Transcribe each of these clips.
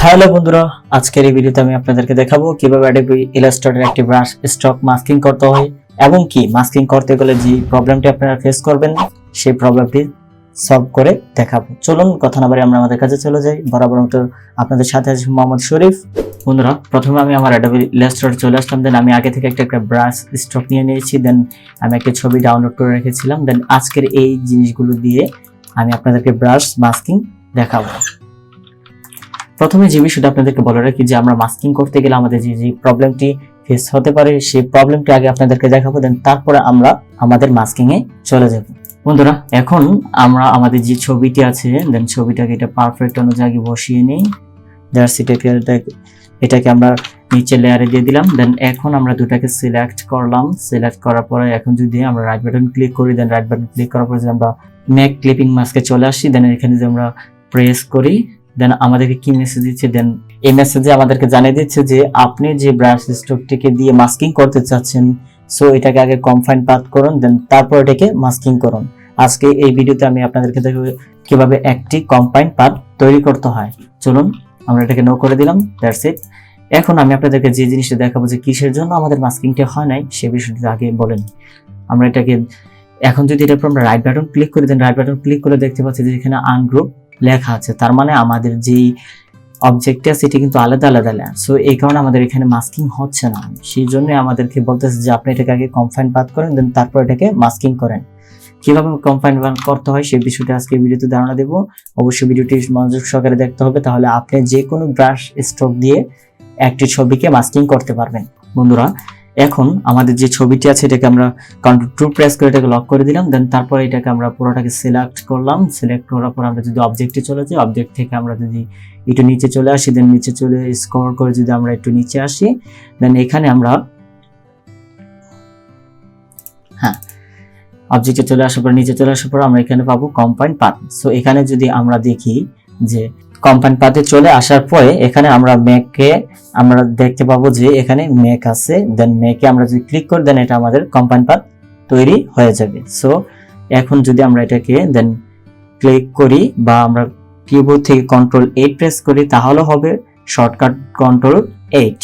Hello বন্ধুরা, আজকের এই ভিডিওতে আমি আপনাদেরকে দেখাবো কিভাবে Adobe Illustrator একটি ব্রাশ স্ট্রোক মাস্কিং করতে হয় এবং কি মাস্কিং করতে গেলে যে প্রবলেমটি আপনারা ফেস করবেন সেই প্রবলেমটি সলভ করে দেখাবো। চলুন কথা না বাড়িয়ে আমরা আমাদের কাছে চলে যাই। বরাবর মতো আপনাদের সাথে আছি মোহাম্মদ শরীফ। বন্ধুরা, প্রথমে আমি আমার Adobe Illustrator চলে আসলাম। দেন আমি আগে থেকে একটা ব্রাশ স্ট্রোক নিয়ে নিয়েছি। দেন আমি একটা ছবি ডাউনলোড করে রেখেছিলাম। দেন আজকের এই জিনিসগুলো দিয়ে আমি আপনাদেরকে ব্রাশ মাস্কিং দেখাবো। প্রথমে যে বিষয়টা আপনাদেরকে বলে রাখি যে আমরা মাস্কিং করতে গেলে আমাদের যে প্রবলেমটি ফেস হতে পারে সেই প্রবলেমটি আগে আপনাদেরকে দেখাবো। দেন তারপরে আমরা আমাদের মাস্কিং এ চলে যাব। বন্ধুরা, এখন আমরা আমাদের যে ছবিটি আছে দেন ছবিটাকে এটা পারফেক্ট অনুযায়ী বসিয়ে নিই। এটাকে আমরা নিচে লেয়ারে দিয়ে দিলাম। দেন এখন আমরা দুটাকে সিলেক্ট করলাম। সিলেক্ট করার পরে এখন যদি আমরা রাইট বাটন ক্লিক করি, দেন রাইট বাটন ক্লিক করার পরে যদি আমরা মেক ক্লিপিং মাস্কে চলে আসি, দেন এখানে যদি আমরা প্রেস করি, দেন আমাদেরকে কি মেসেজ দিচ্ছে, দেন এই মেসেজে আমাদেরকে জানিয়ে দিচ্ছে যে আপনি যে ব্রাশ স্ট্রোকটিকে দিয়ে মাস্কিং করতে চাচ্ছেন, সো এটাকে আগে কনফাইন পাথ করুন, দেন তারপর এটাকে মাস্কিং করুন। আজকে এই ভিডিওতে আমি আপনাদেরকে দেখাবো কিভাবে একটি কম্বাইন্ড পাথ তৈরি করতে হয়। চলুন আমরা এটাকে নো করে দিলাম। That's it. এখন আমি আপনাদেরকে যে জিনিসটা দেখাবো যে কিসের জন্য আমাদের মাস্কিংটা হয় নাই সেই বিষয়টা আগে বলেন। আমরা এটাকে এখন যদি এটার উপর আমরা রাইট বাটন ক্লিক করি, দেন রাইট বাটন ক্লিক করে দেখতে পাচ্ছি যে এখানে আনগ্রুপ লেখা আছে। তার মানে আমাদের যে অবজেক্টটা সেটি কিন্তু আলাদা আলাদা লেয়ার। সো এই কারণে আমাদের এখানে মাস্কিং হচ্ছে না। সেই জন্য আমাদেরকে বলতেছে যে আপনি এটাকে আগে কনফাইন পাথ করেন, দেন তারপর এটাকে মাস্কিং করেন। কিভাবে কনফাইন পাথ করতে হয় সেই বিষয়টা আজকে ভিডিওতে ধারণা দেব। অবশ্যই ভিডিওটি মনোযোগ সহকারে দেখতে হবে, তাহলে আপনি যে কোনো ব্রাশ স্ট্রোক দিয়ে একটি ছবিকে মাস্কিং করতে পারবেন। বন্ধুরা, এখন আমাদের যে ছবিটি আছে এটাকে আমরা কন্ট্রোল প্রেস করে এটাকে লক করে দিলাম। দেন তারপরে এটাকে আমরা পুরোটাকে সিলেক্ট করলাম। সিলেক্ট করার পর আমরা যদি অবজেক্টে চলে যাই, অবজেক্ট থেকে আমরা যদি একটু নিচে চলে আসি, দেন নিচে চলে স্ক্রল করে যদি আমরা একটু নিচে আসি, দেন এখানে আমরা অবজেক্টে চলে আসার পর নিচে চলে আসার পর আমরা এখানে পাবো কম্বাইন্ড পাথ। সো এখানে যদি আমরা দেখি যে কম্বাইন্ড পাথে চলে আসার পরে এখানে আমরা মেকে আমরা দেখতে পাবো যে এখানে মেক আছে। দেন মেকে আমরা যদি ক্লিক করি, দেন এটা আমাদের কম্বাইন্ড পাথ তৈরি হয়ে যাবে। সো এখন যদি আমরা এটাকে দেন ক্লিক করি বা আমরা কিবোর্ড থেকে কন্ট্রোল 8 প্রেস করি, তাহলে হবে শর্টকাট কন্ট্রোল 8।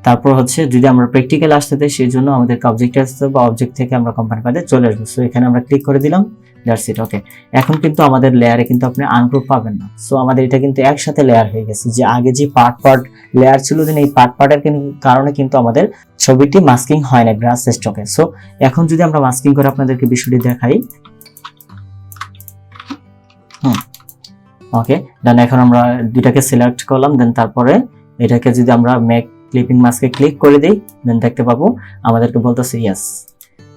তারপর হচ্ছে যদি আমরা প্র্যাকটিক্যাল আসতে চাই সেই জন্য আমাদেরকে অবজেক্টে আসতে হবে, অবজেক্ট থেকে আমরা কম্বাইন্ড পাথে চলে আসবো। সো এখানে আমরা ক্লিক করে দিলাম। That's it. ওকে, এখন কিন্তু আমাদের লেয়ারে কিন্তু আপনি আনগ্রুপ পাবেন না। সো আমাদের এটা কিন্তু একসাথে লেয়ার হয়ে গেছে। যে আগে যে পার্ট লেয়ার ছিল, দেন এই পার্টের কারণে কিন্তু আমাদের ছবিটি মাস্কিং হয় না ব্রাশ স্ট্রোকে। সো এখন যদি আমরা মাস্কিং করে আপনাদেরকে বিষয়টি দেখাই। ওকে, দেন এখন আমরা দুটাকে সিলেক্ট করলাম। দেন তারপরে এটাকে যদি আমরা মেক ক্লিপিং মাস্কে ক্লিক করে দেই, দেন দেখতে পাবো আমাদেরকে বলতেছে ইয়েস।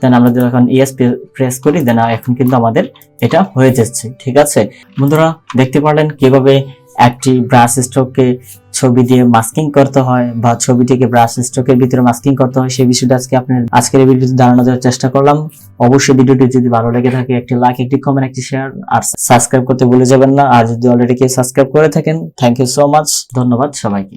দেন আমরা যখন ইয়েস প্রেস করি, দেন এখন কিন্তু আমাদের এটা হয়ে যাচ্ছে। ঠিক আছে বন্ধুরা, দেখতে পারলেন কিভাবে একটি ব্রাশ স্ট্রোককে ছবি দিয়ে মাস্কিং করতে হয় বা ছবিটিকে ব্রাশ স্ট্রোকের ভিতরে মাস্কিং করতে হয় সেই বিষয়টা আজকের এই ভিডিওতে ধারণা দেওয়ার চেষ্টা করলাম। অবশ্যই ভিডিওটি যদি ভালো লেগে থাকে একটি লাইক, একটি কমেন্ট, একটি শেয়ার আর সাবস্ক্রাইব করতে ভুলে যাবেন না। আর যদি অলরেডি কেউ সাবস্ক্রাইব করে থাকেন, থ্যাংক ইউ সো মাচ। ধন্যবাদ সবাইকে।